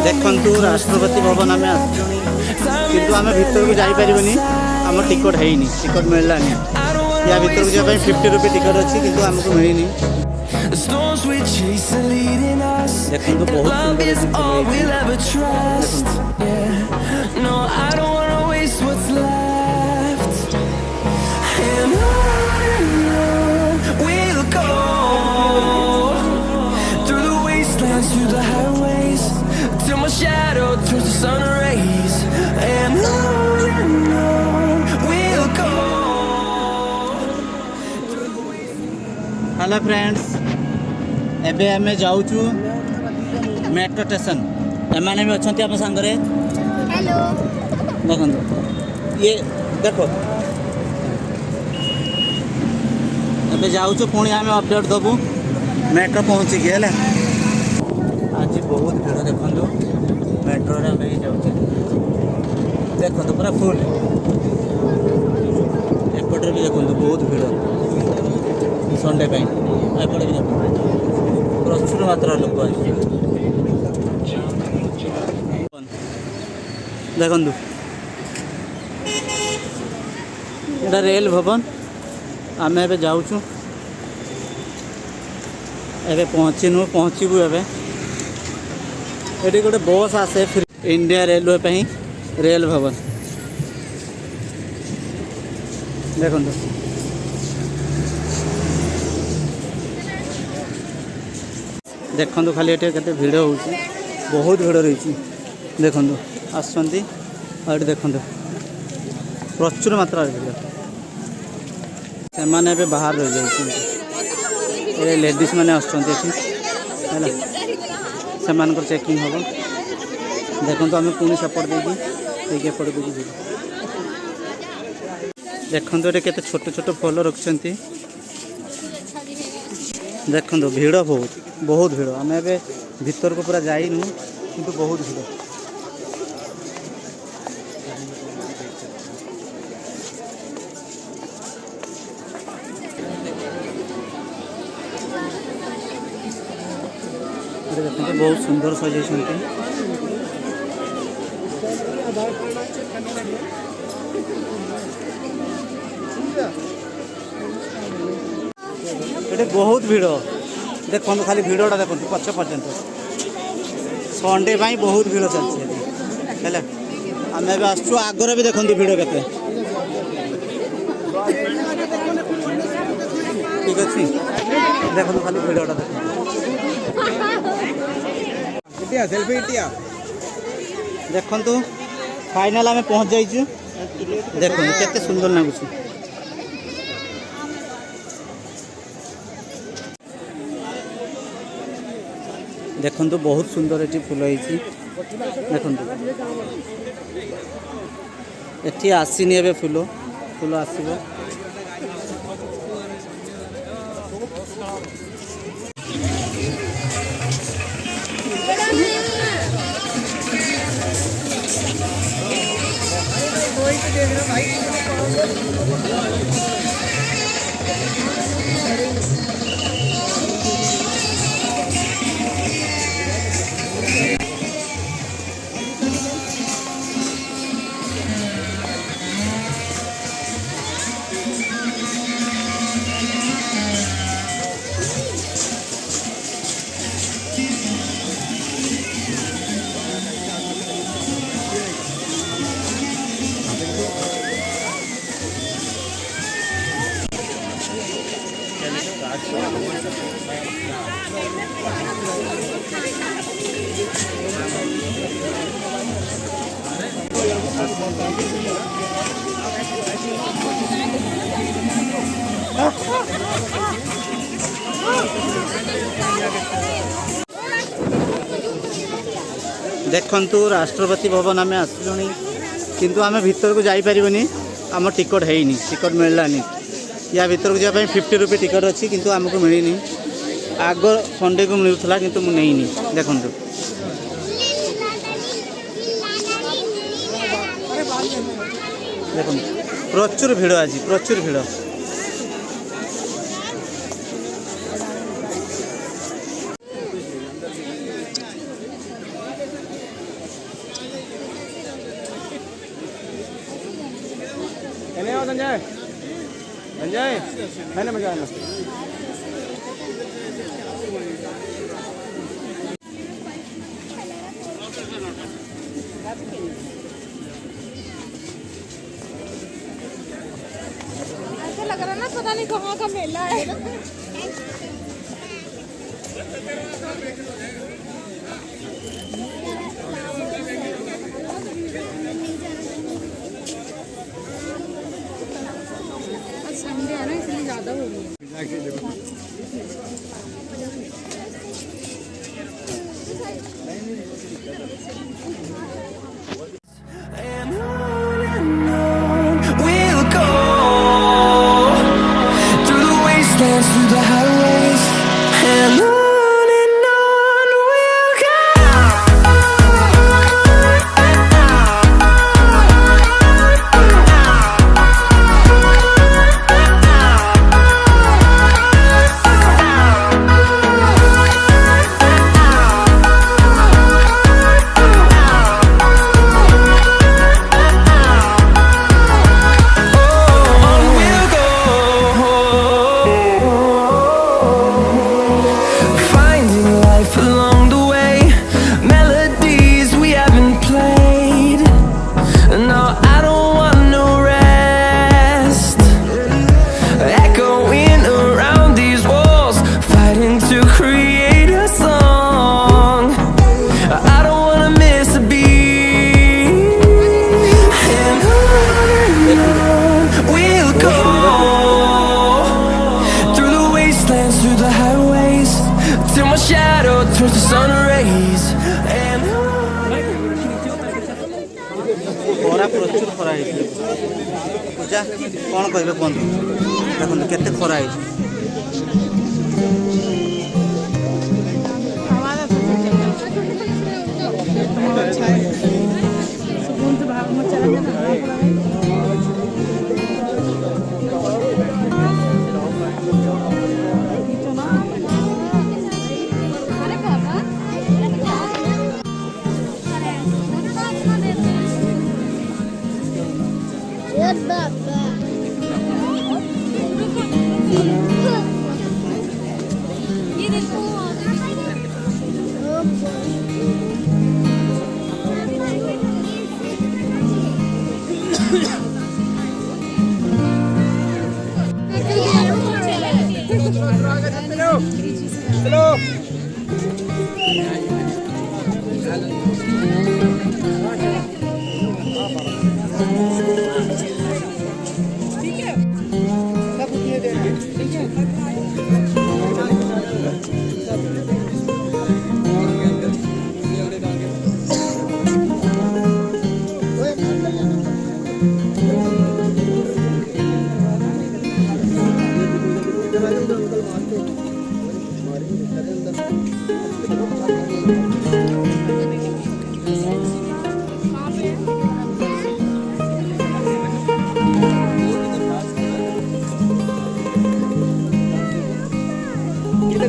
देखु राष्ट्रपति भवन आम किंतु आम भीतर को जापरि आम टिकट है टिकट मिललानी या भीतर को जाए 50 रुपये टिकट अच्छी किंतु आमको मिलनी देखो बहुत shadow turns to sun rays and on we'll go. Hello friends एबे हमें जाऊचु मेट्रो स्टेशन एमाने भी अच्छे आम सांगरे हेलो देखो ये देखो एबे जाऊचु पुणी आम अपडेट दबु मेट्रो पहुँचिकी है आज बहुत भीड़ देखो मेट्रो रे आम जाऊँ देखो पूरा फुल एपटे भी देखो बहुत भीड़ संडे एपटे भी देखो प्रचुर मात्रा लोक देखु यहाँ रेल भवन आम ए जाऊँ एबे पहुँचबू एबे ये गोटे बस आसे इंडिया रेलवे पे रेल भवन देखो देखो खाली ये के भिड़ हो बहुत भिड़ रही देखो आसुँच देखो प्रचुर मात्रा भिड़ से बाहर रही जाए लेडीज मैंने आसुँच से चेकिंग हम देखो आम पुणी सेपट देखिए एपट देखिए देखो ये केते छोट छोट फल रखिंट देखो भिड़ बहुत भिड़ आम ए भीतर को पूरा जाइनु किंतु बहुत भिड़ देखते बहुत सुंदर सजाई ये बहुत भिड़ देखो खाली भिड़टा देखो पछ पर्यंत संडे बहुत भिड़ चलती आम ए आसु आगर भी देखो भिड़ के ठीक अच्छे देखो खाली भिड़टा देखो देखु फाइनाल आम पहुँच जाइए देखो केते सुंदर लगुच देखो बहुत सुंदर ये फुल होती देखो ये आसनी ए फुल फुल आसो देखु राष्ट्रपति भवन आम आसलुनी किंतु आम भीतर को जापरि आम टिकट है टिकट मिललानी या भीतर को जाए 50 रुपये टिकट अच्छी किंतु आमको मिलनी आग संडे को मिलूला किंतु मुझे नहीं देखो देखो प्रचुर भिड़ आज प्रचुर भिड़ संजय संजय है ना मजा आना ऐसा लग रहा ना पता नहीं कहाँ का मेला है। संडे है ना इसलिए ज्यादा हो रही है। And on we'll go through the wastelands, through the highways, and on we'll go. On we'll go, finding life along the way, melodies we haven't played. No, I don't want no rest, echoing around these walls, fighting to create a song. I don't wanna miss a beat, and on we'll go through the wastelands, through the highways, till my shadow turns to sun rays. And ଖରା ପ୍ରଚୁର ଖରା ହେଇଛି। ପୂଜା କ'ଣ କହିବେ କୁହନ୍ତୁ? ଦେଖନ୍ତୁ କେତେ ଖରା ହେଇଛି। ये देखो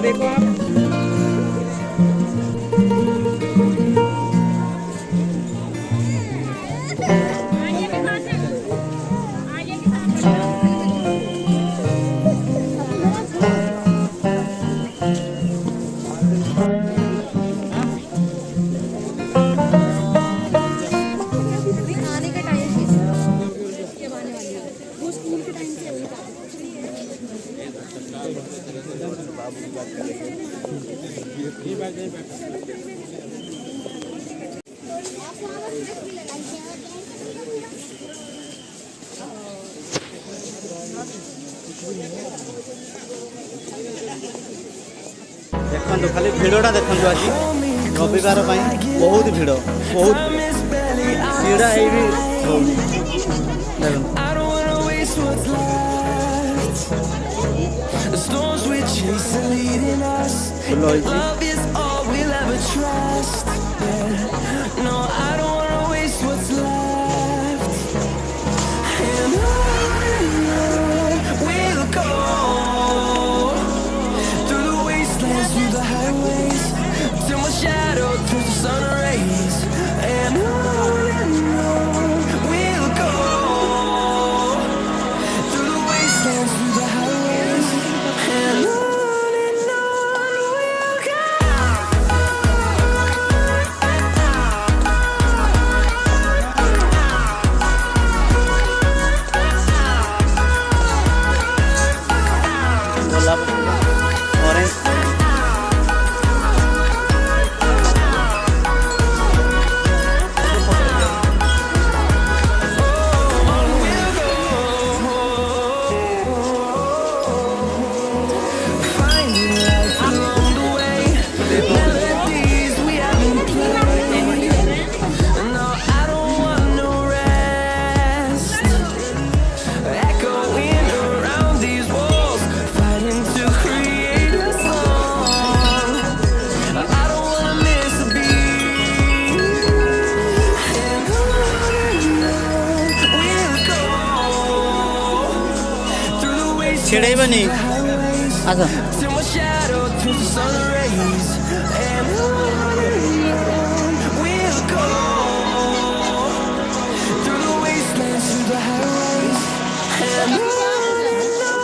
देखो आप आने का टाइम जब आने वाली है वो स्कूल के टाइम से वही ଦେଖନ୍ତୁ ଖାଲି ଭିଡ଼ଟା ଦେଖନ୍ତୁ ଆଜି ରବିବାର ପାଇଁ ବହୁତ ଭିଡ଼ ବହୁତ ଭିଡ଼ ହେଇ ବି ହଉନି ଦେଖନ୍ତୁ I don't wanna waste what's left. The storms we chase are leading us. ଫୁଲ ହେଇଛି Love is all we'll ever trust. Yeah. No, I don't wanna waste what's left. And on we'll go through the wastelands, through the highways, till my shadow turns to sun rays. And on we'll go मिलबनी आस till my shadow turns to sun rays, and on we'll go through the wastelands, through the highways, and on we'll go.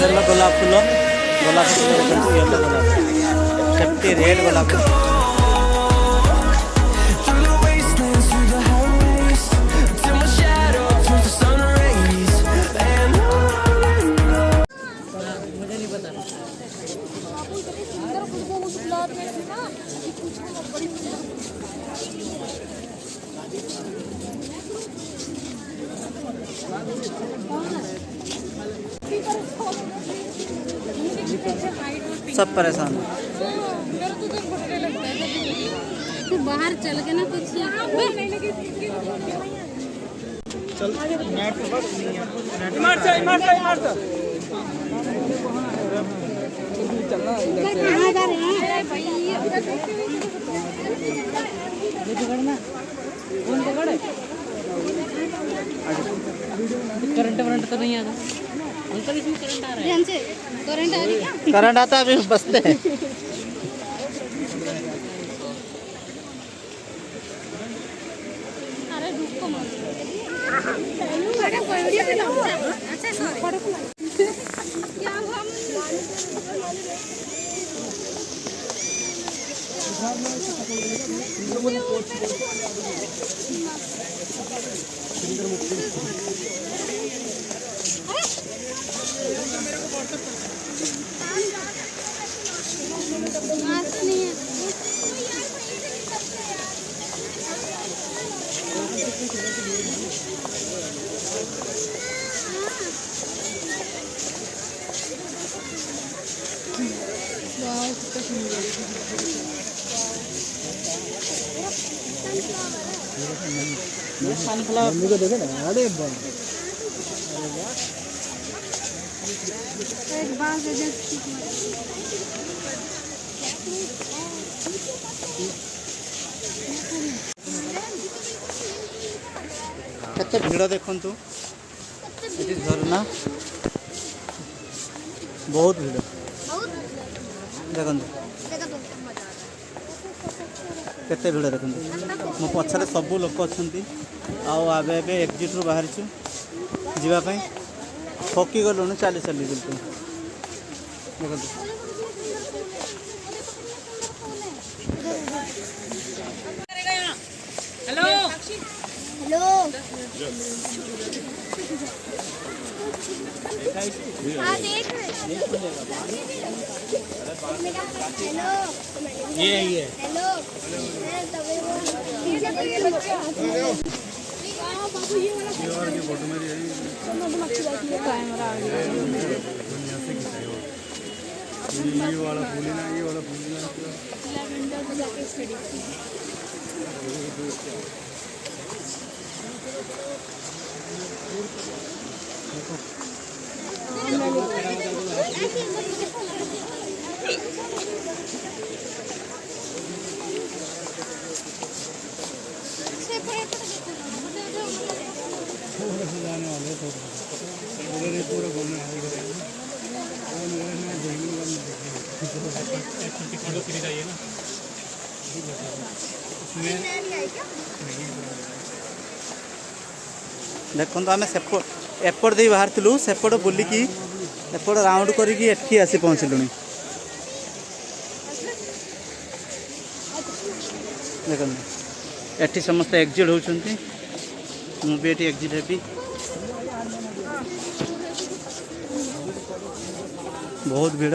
Yellow गोलाप फूल गोलाप फूल देखो yellow गोलाप safety red गोलाप Through the wastelands, through the highways, till my shadow turns to sun rays, and on. मुझे नहीं पता बापू इतनी सुंदर खुशबू उस गुलाब में थी ना कि पूछने मत बड़ी सब परेशान तू बाहर चल के ना कुछ करंट वरंट तो नहीं आता अंकल इसमें करंट आ रहा है करंट आ रही है क्या करंट आता अभी बसते हैं अरे रुक को मत अरे बढ़िया से लाओ अच्छा सॉरी क्या हुआ एक बार केते भिड़ देखंतु एटी झरना बहुत भिड़ देखंतु केते भिड़ देखंतु मो पछरे सब लोक अछंती आउ आबे एबे एग्जिट रु बाहर छु जीवा पई थकी गलुनु चाली चाली बिल्कुल देखंतु हेलो हेलो हाँ देख हेलो ये हेलो कैमरा ये वाला फूल ना ये वाला फूल ना जाने वाले पूरा घूमने देखो आम एपट दे बाहर थिलु सेपट बुलिकी एपट राउंड करिकी एठी आसी पहुँचलु देखो एठी समस्त एग्जिट होउछंती मु भी एठी एग्जिट हेबी बहुत भीड़।